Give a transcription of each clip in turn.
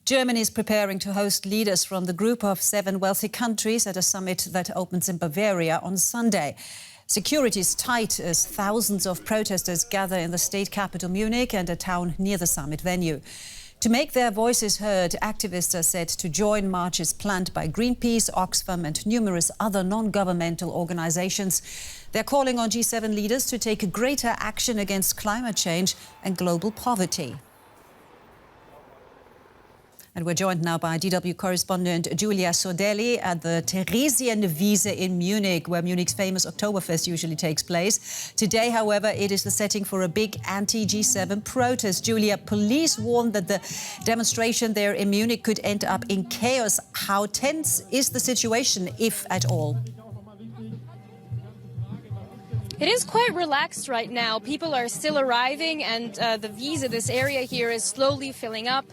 Germany is preparing to host leaders from the group of 7 wealthy countries at a summit that opens in Bavaria on Sunday. Security is tight as thousands of protesters gather in the state capital Munich and a town near the summit venue. To make their voices heard, activists are set to join marches planned by Greenpeace, Oxfam and numerous other non-governmental organisations. They're calling on G7 leaders to take greater action against climate change and global poverty. And we're joined now by DW correspondent Julia Sordelli at the Theresienwiese in Munich, where Munich's famous Oktoberfest usually takes place. Today, however, it is the setting for a big anti-G7 protest. Julia, police warned that the demonstration there in Munich could end up in chaos. How tense is the situation, if at all? It is quite relaxed right now. People are still arriving and the Wiese, this area here, is slowly filling up.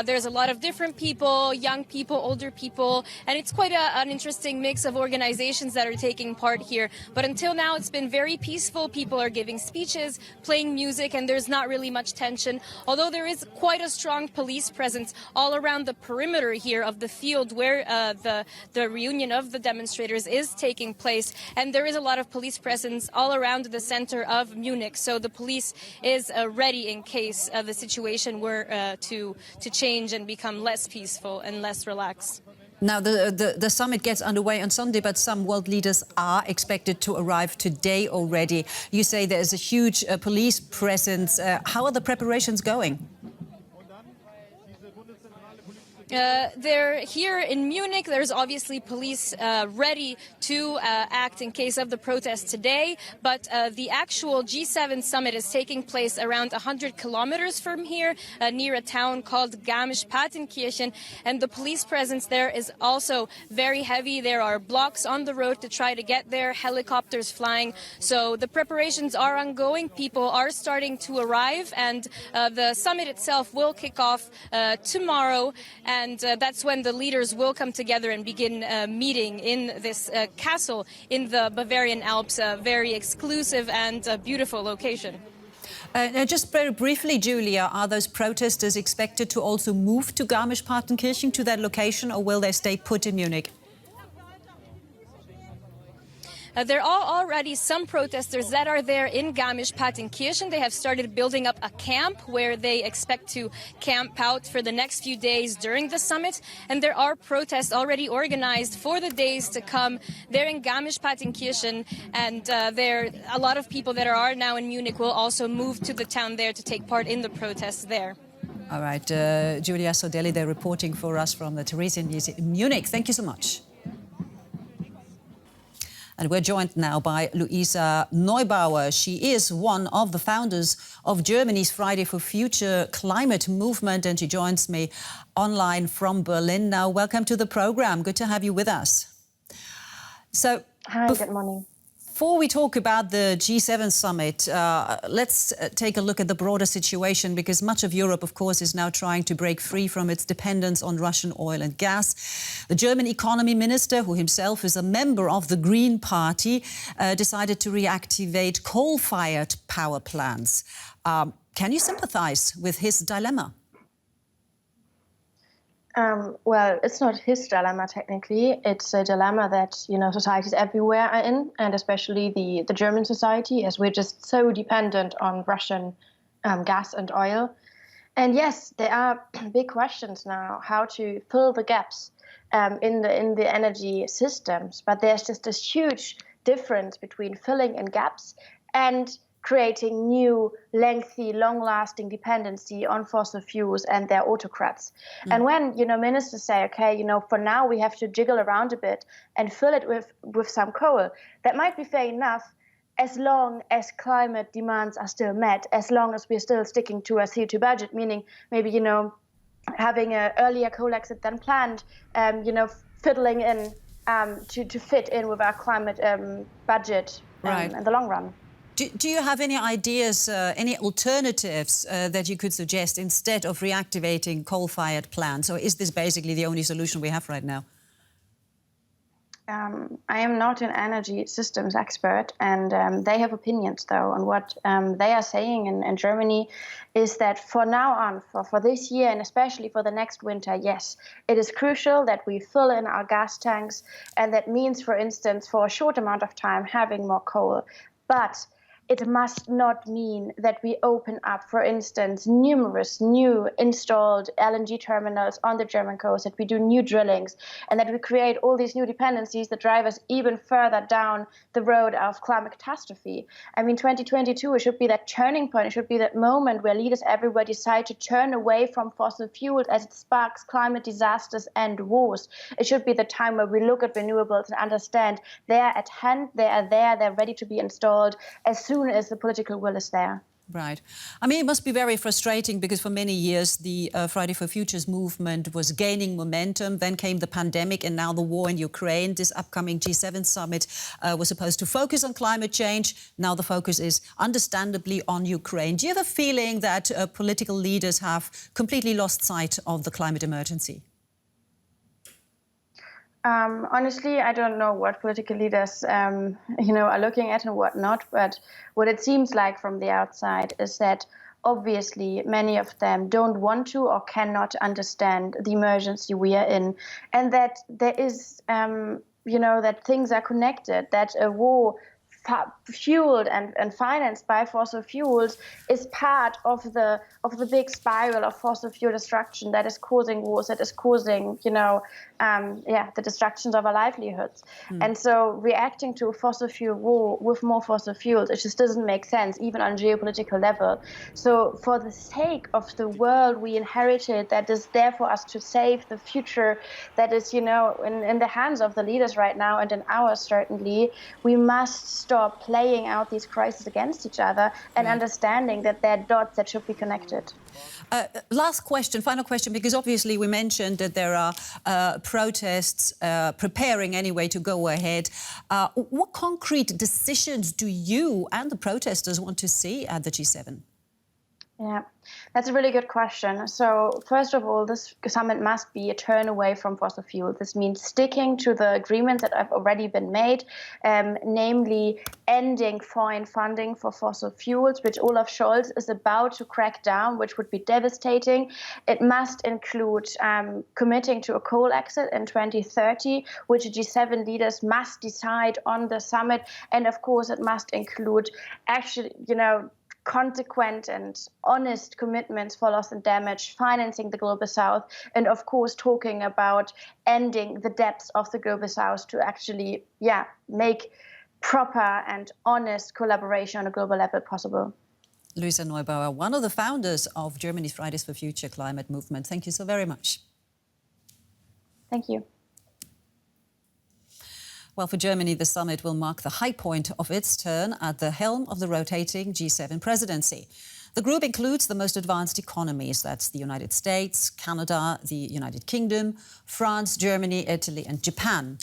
There's a lot of different people, young people, older people, and it's quite an interesting mix of organizations that are taking part here. But until now, it's been very peaceful. People are giving speeches, playing music, and there's not really much tension, although there is quite a strong police presence all around the perimeter here of the field where the reunion of the demonstrators is taking place. And there is a lot of police presence all around the center of Munich. So the police is ready in case the situation were to change and become less peaceful and less relaxed. Now, the summit gets underway on Sunday, but some world leaders are expected to arrive today already. You say there's a huge police presence. How are the preparations going? They're here in Munich. There's obviously police ready to act in case of the protest today. But the actual G7 summit is taking place around 100 kilometers from here, near a town called Garmisch-Partenkirchen. And the police presence there is also very heavy. There are blocks on the road to try to get there, helicopters flying. So the preparations are ongoing. People are starting to arrive. And the summit itself will kick off tomorrow. And that's when the leaders will come together and begin meeting in this castle in the Bavarian Alps, a very exclusive and beautiful location. Now, just very briefly, Julia, are those protesters expected to also move to Garmisch-Partenkirchen, to that location, or will they stay put in Munich? There are already some protesters that are there in Garmisch-Partenkirchen. They have started building up a camp where they expect to camp out for the next few days during the summit. And there are protests already organized for the days to come there in Garmisch-Partenkirchen. And a lot of people that are now in Munich will also move to the town there to take part in the protests there. All right, Julia Sordelli, they're reporting for us from the Theresienwiese in Munich. Thank you so much. And we're joined now by Luisa Neubauer. She is one of the founders of Germany's Friday for Future climate movement, and she joins me online from Berlin now. Welcome to the program. Good to have you with us. So, hi, good morning. Before we talk about the G7 summit, let's take a look at the broader situation, because much of Europe, of course, is now trying to break free from its dependence on Russian oil and gas. The German economy minister, who himself is a member of the Green Party, decided to reactivate coal-fired power plants. Can you sympathize with his dilemma? Well, it's not his dilemma, technically. It's a dilemma that, societies everywhere are in, and especially the German society, as we're just so dependent on Russian gas and oil. And yes, there are big questions now, how to fill the gaps in the energy systems. But there's just this huge difference between filling in gaps and creating new, lengthy, long-lasting dependency on fossil fuels and their autocrats. And when, ministers say, okay, for now we have to jiggle around a bit and fill it with some coal, that might be fair enough as long as climate demands are still met, as long as we're still sticking to a CO2 budget, meaning maybe, having an earlier coal exit than planned, fiddling in to fit in with our climate budget in the long run. Do you have any ideas, any alternatives that you could suggest instead of reactivating coal-fired plants? Or is this basically the only solution we have right now? I am not an energy systems expert, and they have opinions, though, on what they are saying in Germany is that for now on, for this year, and especially for the next winter, yes, it is crucial that we fill in our gas tanks, and that means, for instance, for a short amount of time, having more coal. But it must not mean that we open up, for instance, numerous new installed LNG terminals on the German coast, that we do new drillings, and that we create all these new dependencies that drive us even further down the road of climate catastrophe. I mean, 2022, it should be that turning point. It should be that moment where leaders everywhere decide to turn away from fossil fuels as it sparks climate disasters and wars. It should be the time where we look at renewables and understand they are at hand, they are there, they're ready to be installed as soon as the political will is there. Right. I mean, it must be very frustrating because for many years the Friday for Futures movement was gaining momentum. Then came the pandemic and now the war in Ukraine. This upcoming G7 summit was supposed to focus on climate change. Now the focus is understandably on Ukraine. Do you have a feeling that political leaders have completely lost sight of the climate emergency? Honestly, I don't know what political leaders, are looking at and what not. But what it seems like from the outside is that obviously many of them don't want to or cannot understand the emergency we are in, and that there is, that things are connected, that a war fueled and financed by fossil fuels is part of the big spiral of fossil fuel destruction that is causing wars, that is causing, the destructions of our livelihoods. And so reacting to a fossil fuel war with more fossil fuels, it just doesn't make sense, even on geopolitical level. So for the sake of the world we inherited, that is there for us to save the future, that is, in the hands of the leaders right now and in ours certainly, we must stop playing out these crises against each other and understanding that they're dots that should be connected. Last question, final question, because obviously we mentioned that there are protests preparing anyway to go ahead. What concrete decisions do you and the protesters want to see at the G7? Yeah, that's a really good question. So first of all, this summit must be a turn away from fossil fuels. This means sticking to the agreements that have already been made, namely ending foreign funding for fossil fuels, which Olaf Scholz is about to crack down, which would be devastating. It must include committing to a coal exit in 2030, which G7 leaders must decide on the summit. And of course, it must include actually, consequent and honest commitments for loss and damage, financing the Global South, and of course talking about ending the debts of the Global South to actually, make proper and honest collaboration on a global level possible. Luisa Neubauer, one of the founders of Germany's Fridays for Future climate movement. Thank you so very much. Thank you. Well, for Germany, the summit will mark the high point of its turn at the helm of the rotating G7 presidency. The group includes the most advanced economies. That's the United States, Canada, the United Kingdom, France, Germany, Italy and Japan.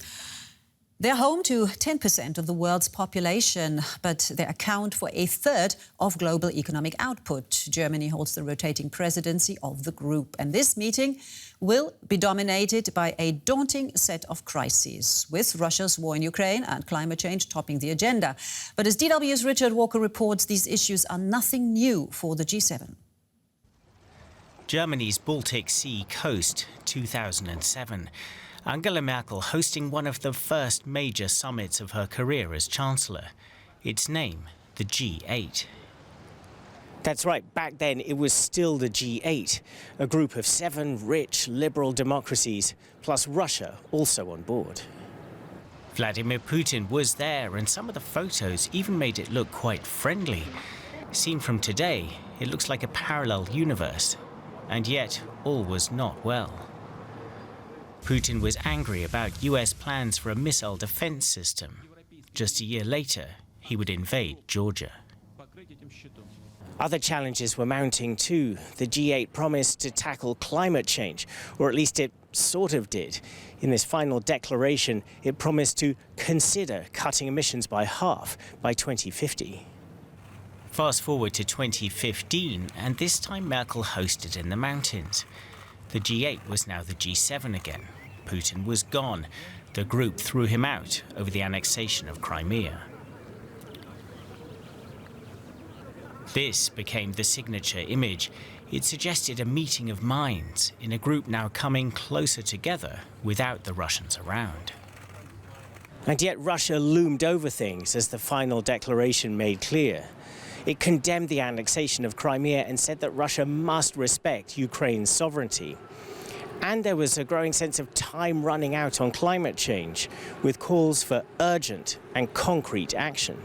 They're home to 10% of the world's population, but they account for a third of global economic output. Germany holds the rotating presidency of the group, and this meeting will be dominated by a daunting set of crises, with Russia's war in Ukraine and climate change topping the agenda. But as DW's Richard Walker reports, these issues are nothing new for the G7. Germany's Baltic Sea coast, 2007. Angela Merkel hosting one of the first major summits of her career as Chancellor. Its name, the G8. That's right, back then it was still the G8, a group of 7 rich liberal democracies, plus Russia also on board. Vladimir Putin was there, and some of the photos even made it look quite friendly. Seen from today, it looks like a parallel universe. And yet, all was not well. Putin was angry about US plans for a missile defense system. Just a year later, he would invade Georgia. Other challenges were mounting too. The G8 promised to tackle climate change, or at least it sort of did. In this final declaration, it promised to consider cutting emissions by half by 2050. Fast forward to 2015, and this time Merkel hosted in the mountains. The G8 was now the G7 again. Putin was gone. The group threw him out over the annexation of Crimea. This became the signature image. It suggested a meeting of minds in a group now coming closer together without the Russians around. And yet Russia loomed over things as the final declaration made clear. It condemned the annexation of Crimea and said that Russia must respect Ukraine's sovereignty. And there was a growing sense of time running out on climate change, with calls for urgent and concrete action.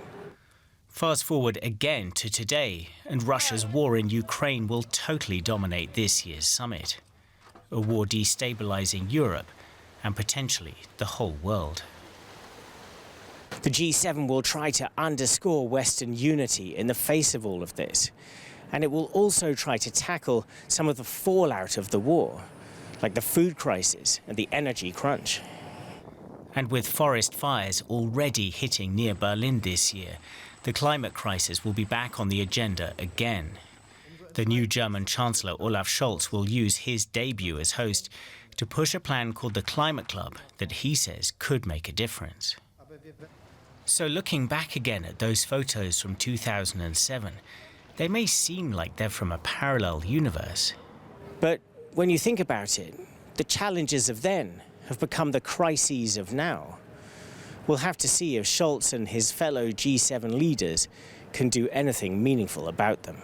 Fast forward again to today, and Russia's war in Ukraine will totally dominate this year's summit. A war destabilizing Europe and potentially the whole world. The G7 will try to underscore Western unity in the face of all of this. And it will also try to tackle some of the fallout of the war, like the food crisis and the energy crunch. And with forest fires already hitting near Berlin this year, the climate crisis will be back on the agenda again. The new German Chancellor Olaf Scholz will use his debut as host to push a plan called the Climate Club that he says could make a difference. So looking back again at those photos from 2007, they may seem like they're from a parallel universe. But when you think about it, the challenges of then have become the crises of now. We'll have to see if Scholz and his fellow G7 leaders can do anything meaningful about them.